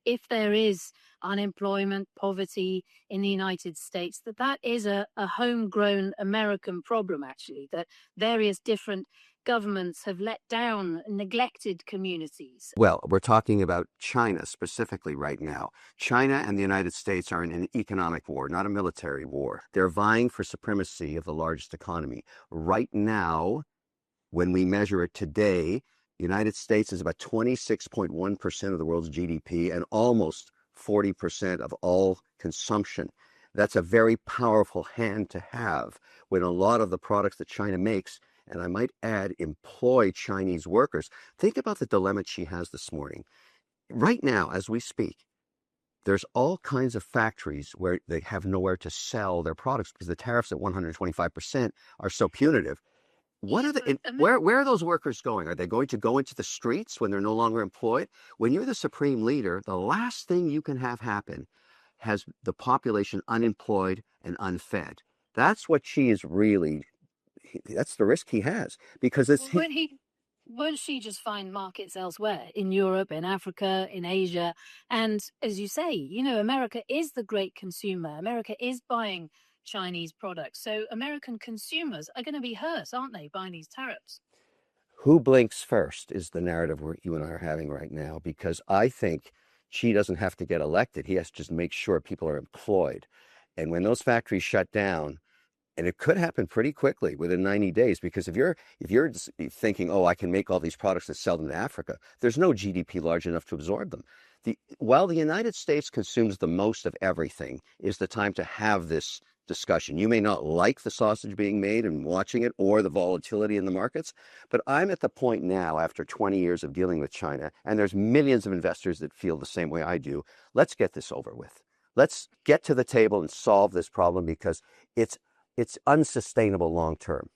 if there is unemployment, poverty in the United States, that is a homegrown American problem, actually, that various different governments have let down, neglected communities. Well, we're talking about China specifically right now. China and the United States are in an economic war, not a military war. They're vying for supremacy of the largest economy. Right now, when we measure it today, the United States is about 26.1% of the world's GDP and almost 40% of all consumption. That's a very powerful hand to have when a lot of the products that China makes, and I might add, employ Chinese workers. Think about the dilemma she has this morning. Right now, as we speak, there's all kinds of factories where they have nowhere to sell their products because the tariffs at 125% are so punitive. What Yeah, are but the where are those workers going? Are they going to go into the streets when they're no longer employed? When you're the supreme leader, the last thing you can have happen has the population unemployed and unfed. That's what she is really, that's the risk he has because it's well, won't she just find markets elsewhere in Europe, in Africa, in Asia? And as you say, America is the great consumer. America is buying Chinese products. So American consumers are going to be hurt, aren't they, by these tariffs? who blinks first is the narrative you and I are having right now because I think she doesn't have to get elected. He has to just make sure people are employed. And when those factories shut down, and it could happen pretty quickly within 90 days because if you're thinking, oh, I can make all these products and sell them to Africa, there's no GDP large enough to absorb them. While the United States consumes the most of everything, is the time to have this discussion. You may not like the sausage being made and watching it or the volatility in the markets, but I'm at the point now after 20 years of dealing with China, and there's millions of investors that feel the same way I do. Let's get this over with. Let's get to the table and solve this problem because it's unsustainable long term.